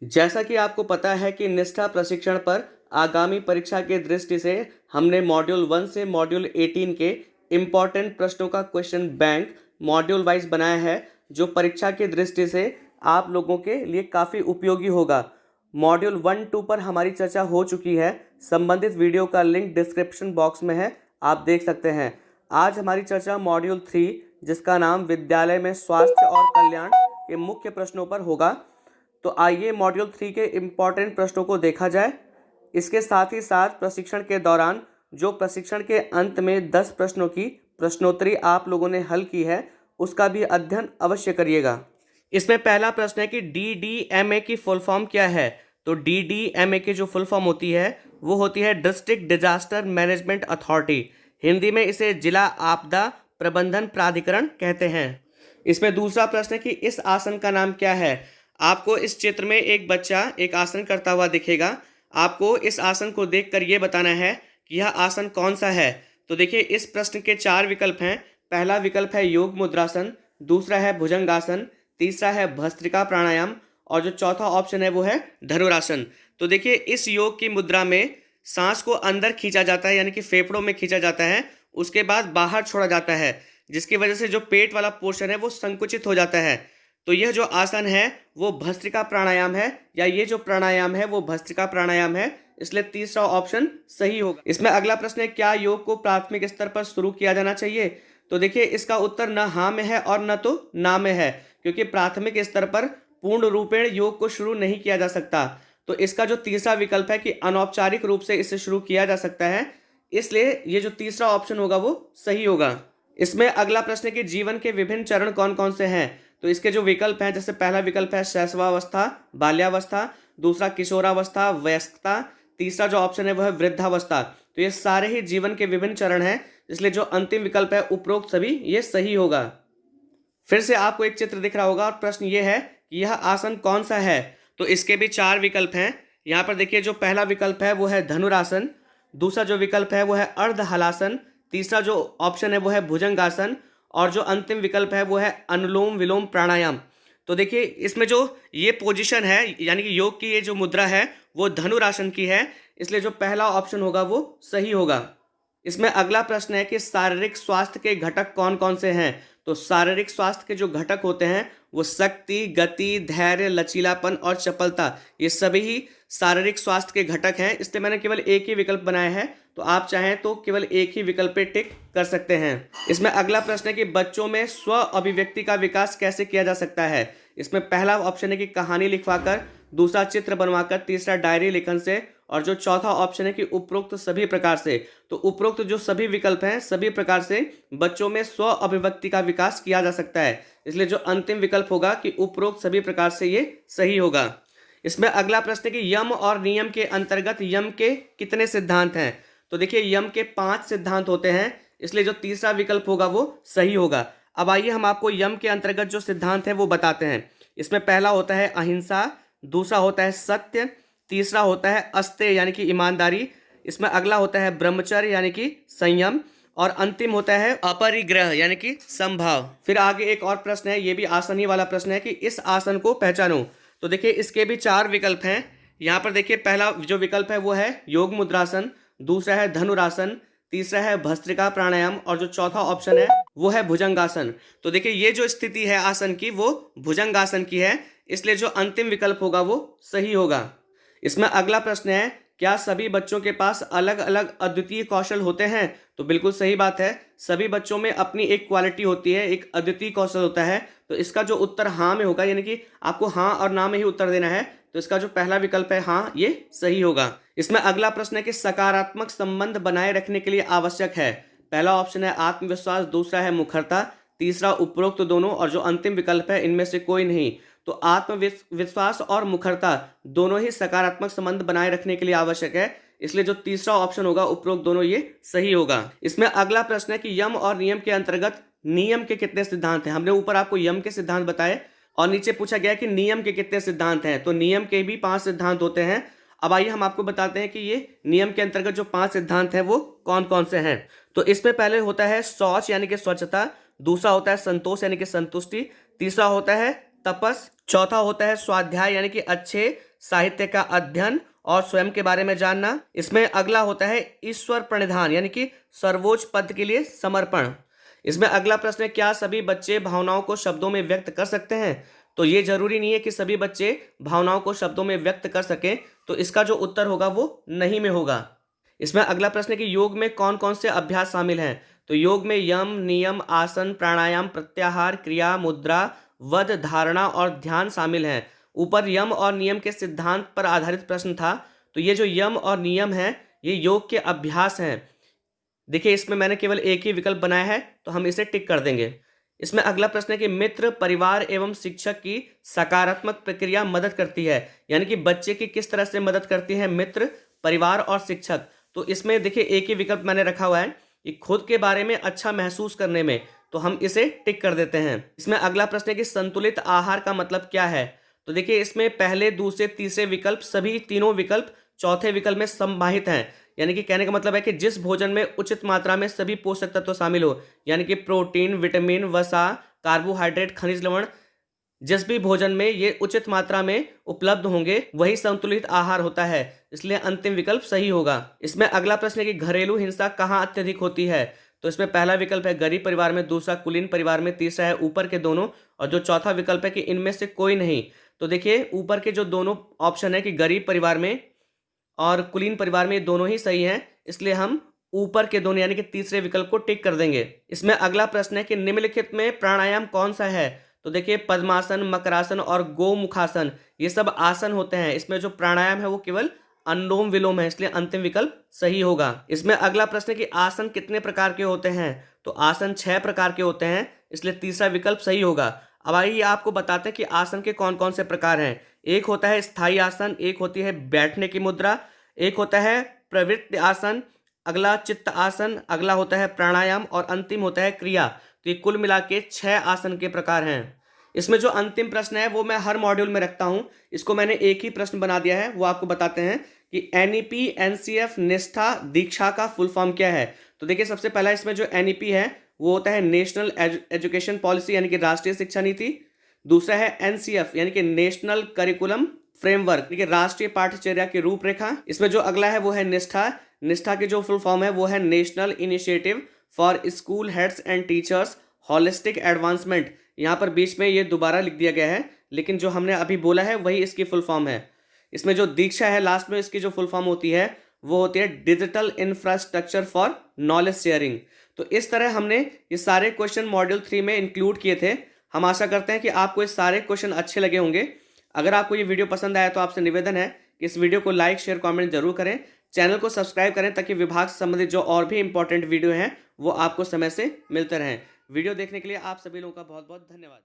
जैसा कि आपको पता है कि निष्ठा प्रशिक्षण पर आगामी परीक्षा के दृष्टि से हमने मॉड्यूल 1 से मॉड्यूल 18 के इम्पॉर्टेंट प्रश्नों का क्वेश्चन बैंक मॉड्यूल वाइज बनाया है, जो परीक्षा की दृष्टि से आप लोगों के लिए काफ़ी उपयोगी होगा। मॉड्यूल 1-2 पर हमारी चर्चा हो चुकी है। संबंधित वीडियो का लिंक डिस्क्रिप्शन बॉक्स में है, आप देख सकते हैं। आज हमारी चर्चा मॉड्यूल 3, जिसका नाम विद्यालय में स्वास्थ्य और कल्याण के मुख्य प्रश्नों पर होगा। तो आइए मॉड्यूल 3 के इम्पॉर्टेंट प्रश्नों को देखा जाए। इसके साथ ही साथ प्रशिक्षण के दौरान जो प्रशिक्षण के अंत में 10 प्रश्नों की प्रश्नोत्तरी आप लोगों ने हल की है, उसका भी अध्ययन अवश्य करिएगा। इसमें पहला प्रश्न है कि DDMA की फुल फॉर्म क्या है। तो DDMA की जो फुल फॉर्म होती है वो होती है district disaster management authority. Hindi में इसे जिला आपदा प्रबंधन प्राधिकरण कहते हैं। इसमें दूसरा प्रश्न है कि इस आसन का नाम क्या है। आपको इस चित्र में एक बच्चा एक आसन करता हुआ दिखेगा। आपको इस आसन को देखकर ये बताना है कि यह आसन कौन सा है। तो देखिए, इस प्रश्न के 4 विकल्प हैं। पहला विकल्प है योग मुद्रासन, दूसरा है भुजंगासन, तीसरा है भस्त्रिका प्राणायाम और जो चौथा ऑप्शन है वो है धनुरासन। तो देखिए, इस योग की मुद्रा में सांस को अंदर खींचा जाता है, यानी कि फेफड़ों में खींचा जाता है, उसके बाद बाहर छोड़ा जाता है, जिसकी वजह से जो पेट वाला पोर्शन है वो संकुचित हो जाता है। तो यह जो आसन है वो भस्त्रिका प्राणायाम है, या ये जो प्राणायाम है वो भस्त्रिका प्राणायाम है, इसलिए तीसरा ऑप्शन सही होगा। इसमें अगला प्रश्न है, क्या योग को प्राथमिक स्तर पर शुरू किया जाना चाहिए। तो देखिए, इसका उत्तर न हाँ में है और न तो ना में है, क्योंकि प्राथमिक स्तर पर पूर्ण रूपेण योग को शुरू नहीं किया जा सकता। तो इसका जो तीसरा विकल्प है कि अनौपचारिक रूप से इसे शुरू किया जा सकता है, इसलिए ये जो तीसरा ऑप्शन होगा वो सही होगा। इसमें अगला प्रश्न है कि जीवन के विभिन्न चरण कौन कौन से हैं। तो इसके जो विकल्प हैं, जैसे पहला विकल्प है शैशवावस्था, बाल्यावस्था, दूसरा किशोरावस्था, वयस्कता, तीसरा जो ऑप्शन है वह है वृद्धावस्था। तो ये सारे ही जीवन के विभिन्न चरण हैं, इसलिए जो अंतिम विकल्प है उपरोक्त सभी ये सही होगा। फिर से आपको एक चित्र दिख रहा होगा और प्रश्न ये है कि यह आसन कौन सा है। तो इसके भी 4 विकल्प हैं। यहाँ पर देखिए, जो पहला विकल्प है वो है धनुरासन, दूसरा जो विकल्प है वो है अर्ध हलासन, तीसरा जो ऑप्शन है वो है भुजंगासन और जो अंतिम विकल्प है वो है अनुलोम विलोम प्राणायाम। तो देखिए, इसमें जो ये पोजीशन है, यानी कि योग की ये जो मुद्रा है वो धनुरासन की है, इसलिए जो पहला ऑप्शन होगा वो सही होगा। इसमें अगला प्रश्न है कि शारीरिक स्वास्थ्य के घटक कौन कौन से हैं। तो शारीरिक स्वास्थ्य के जो घटक होते हैं वो शक्ति, गति, धैर्य, लचीलापन और चपलता, ये सभी ही शारीरिक स्वास्थ्य के घटक हैं। इसलिए मैंने केवल एक ही विकल्प बनाया है, तो आप चाहें तो केवल एक ही विकल्प पे टिक कर सकते हैं। इसमें अगला प्रश्न है कि बच्चों में स्व अभिव्यक्ति का विकास कैसे किया जा सकता है। इसमें पहला ऑप्शन है कि कहानी लिखवाकर, दूसरा चित्र बनवाकर, तीसरा डायरी लेखन से और जो चौथा ऑप्शन है कि उपरोक्त सभी प्रकार से। तो उपरोक्त जो सभी विकल्प हैं, सभी प्रकार से बच्चों में स्व अभिव्यक्ति का विकास किया जा सकता है, इसलिए जो अंतिम विकल्प होगा कि उपरोक्त सभी प्रकार से ये सही होगा। इसमें अगला प्रश्न है कि यम और नियम के अंतर्गत यम के कितने सिद्धांत हैं। तो देखिए, यम के 5 सिद्धांत होते हैं, इसलिए जो तीसरा विकल्प होगा वो सही होगा। अब आइए हम आपको यम के अंतर्गत जो सिद्धांत है वो बताते हैं। इसमें पहला होता है अहिंसा, दूसरा होता है सत्य, तीसरा होता है अस्तेय यानी कि ईमानदारी, इसमें अगला होता है ब्रह्मचर्य यानी कि संयम, और अंतिम होता है अपरिग्रह यानी कि समभाव। फिर आगे एक और प्रश्न है, ये भी आसन ही वाला प्रश्न है कि इस आसन को पहचानो। तो देखिए, इसके भी 4 विकल्प हैं। यहाँ पर देखिए, पहला जो विकल्प है वो है योग मुद्रासन, दूसरा है धनुरासन, तीसरा है भस्त्रिका प्राणायाम और जो चौथा ऑप्शन है वो है भुजंगासन। तो देखिए, ये जो स्थिति है आसन की वो भुजंगासन की है, इसलिए जो अंतिम विकल्प होगा वो सही होगा। इसमें अगला प्रश्न है, क्या सभी बच्चों के पास अलग अलग अद्वितीय कौशल होते हैं। तो बिल्कुल सही बात है, सभी बच्चों में अपनी एक क्वालिटी होती है, एक अद्वितीय कौशल होता है। तो इसका जो उत्तर हाँ में होगा, यानी कि आपको हाँ और ना में ही उत्तर देना है, तो इसका जो पहला विकल्प है हाँ, ये सही होगा। इसमें अगला प्रश्न है कि सकारात्मक संबंध बनाए रखने के लिए आवश्यक है। पहला ऑप्शन है आत्मविश्वास, दूसरा है मुखरता, तीसरा उपरोक्त दोनों और जो अंतिम विकल्प है इनमें से कोई नहीं। तो आत्मविश्वास और मुखरता दोनों ही सकारात्मक संबंध बनाए रखने के लिए आवश्यक है, इसलिए जो तीसरा ऑप्शन होगा उपरोक्त दोनों ये सही होगा। इसमें अगला प्रश्न है कि यम और नियम के अंतर्गत नियम के कितने सिद्धांत हैं। हमने ऊपर आपको यम के सिद्धांत बताए और नीचे पूछा गया कि नियम के कितने सिद्धांत हैं। तो नियम के भी 5 सिद्धांत होते हैं। अब आइए हम आपको बताते हैं कि ये नियम के अंतर्गत जो 5 सिद्धांत हैं वो कौन कौन से हैं। तो इसमें पहले होता है शौच यानी कि स्वच्छता, दूसरा होता है संतोष यानी कि संतुष्टि, तीसरा होता है तपस, चौथा होता है स्वाध्याय यानी कि अच्छे साहित्य का अध्ययन और स्वयं के बारे में जानना। इसमें अगला होता है ईश्वर प्रणिधान यानी कि सर्वोच्च पद के लिए समर्पण। इसमें अगला प्रश्न है, क्या सभी बच्चे भावनाओं को शब्दों में व्यक्त कर सकते हैं? तो ये जरूरी नहीं है कि सभी बच्चे भावनाओं को शब्दों में व्यक्त कर सकें, तो इसका जो उत्तर होगा वो नहीं में होगा। इसमें अगला प्रश्न है कि योग में कौन कौन से अभ्यास शामिल हैं? तो योग में यम, नियम, आसन, प्राणायाम, प्रत्याहार, क्रिया, मुद्रा, वध, धारणा और ध्यान शामिल हैं। ऊपर यम और नियम के सिद्धांत पर आधारित प्रश्न था, तो ये जो यम और नियम है ये योग के अभ्यास हैं। देखिए इसमें मैंने केवल एक ही विकल्प बनाया है, तो हम इसे टिक कर देंगे। इसमें अगला प्रश्न है कि मित्र, परिवार एवं शिक्षक की सकारात्मक प्रक्रिया मदद करती है, यानी कि बच्चे की किस तरह से मदद करती है मित्र, परिवार और शिक्षक। तो इसमें देखिए एक ही विकल्प मैंने रखा हुआ है कि खुद के बारे में अच्छा महसूस करने में, तो हम इसे टिक कर देते हैं। इसमें अगला प्रश्न है कि संतुलित आहार का मतलब क्या है? तो देखिए इसमें पहले, दूसरे, तीसरे विकल्प, सभी तीनों विकल्प चौथे विकल्प में समाहित हैं। यानी कि कहने का मतलब है कि जिस भोजन में उचित मात्रा में सभी पोषक तत्व शामिल हो, यानी कि प्रोटीन, विटामिन, वसा, कार्बोहाइड्रेट, खनिज लवण, जिस भी भोजन में ये उचित मात्रा में उपलब्ध होंगे वही संतुलित आहार होता है, इसलिए अंतिम विकल्प सही होगा। इसमें अगला प्रश्न है कि घरेलू हिंसा कहाँ अत्यधिक होती है? तो इसमें पहला विकल्प है गरीब परिवार में, दूसरा कुलीन परिवार में, तीसरा है ऊपर के दोनों, और जो चौथा विकल्प है कि इनमें से कोई नहीं। तो देखिए ऊपर के जो दोनों ऑप्शन है कि गरीब परिवार में और कुलीन परिवार में, ये दोनों ही सही हैं, इसलिए हम ऊपर के दोनों यानी कि तीसरे विकल्प को टिक कर देंगे। इसमें अगला प्रश्न है कि निम्नलिखित में प्राणायाम कौन सा है? तो देखिए पद्मासन, मकरासन और गोमुखासन ये सब आसन होते हैं। इसमें जो प्राणायाम है वो केवल अनुलोम विलोम है, इसलिए अंतिम विकल्प सही होगा। इसमें अगला प्रश्न है कि आसन कितने प्रकार के होते हैं? तो आसन 6 प्रकार के होते हैं, इसलिए तीसरा विकल्प सही होगा। अब आइए आपको बताते हैं कि आसन के कौन कौन से प्रकार हैं। एक होता है स्थायी आसन, एक होती है बैठने की मुद्रा, एक होता है प्रवृत्ति आसन, अगला चित्त आसन, अगला होता है प्राणायाम और अंतिम होता है क्रिया। तो ये कुल मिला के 6 आसन के प्रकार हैं। इसमें जो अंतिम प्रश्न है वो मैं हर मॉड्यूल में रखता हूँ, इसको मैंने एक ही प्रश्न बना दिया है, वो आपको बताते हैं कि एनईपी, एनसीएफ, निष्ठा, दीक्षा का फुल फॉर्म क्या है। तो देखिए सबसे पहला इसमें जो एनईपी है वो होता है नेशनल एजुकेशन पॉलिसी यानी कि राष्ट्रीय शिक्षा नीति। दूसरा है एनसीएफ यानी कि नेशनल करिकुलम फ्रेमवर्क, ठीक है, राष्ट्रीय पाठ्यचर्या की रूपरेखा। इसमें जो अगला है वो है निष्ठा। निष्ठा की जो फुल फॉर्म है वो है national initiative for school heads and teachers holistic advancement. यहाँ पर बीच में ये दोबारा लिख दिया गया है, लेकिन जो हमने अभी बोला है वही इसकी फुल फॉर्म है। इसमें जो दीक्षा है लास्ट में, इसकी जो फुल फॉर्म होती है वो होती है digital infrastructure for knowledge sharing. तो इस तरह हमने ये सारे क्वेश्चन मॉड्यूल 3 में इंक्लूड किए थे। हम आशा करते हैं कि आपको ये सारे क्वेश्चन अच्छे लगे होंगे। अगर आपको ये वीडियो पसंद आया तो आपसे निवेदन है कि इस वीडियो को लाइक, शेयर, कमेंट जरूर करें। चैनल को सब्सक्राइब करें ताकि विभाग से संबंधित जो और भी इंपॉर्टेंट वीडियो हैं वो आपको समय से मिलते रहें। वीडियो देखने के लिए आप सभी लोगों का बहुत बहुत धन्यवाद।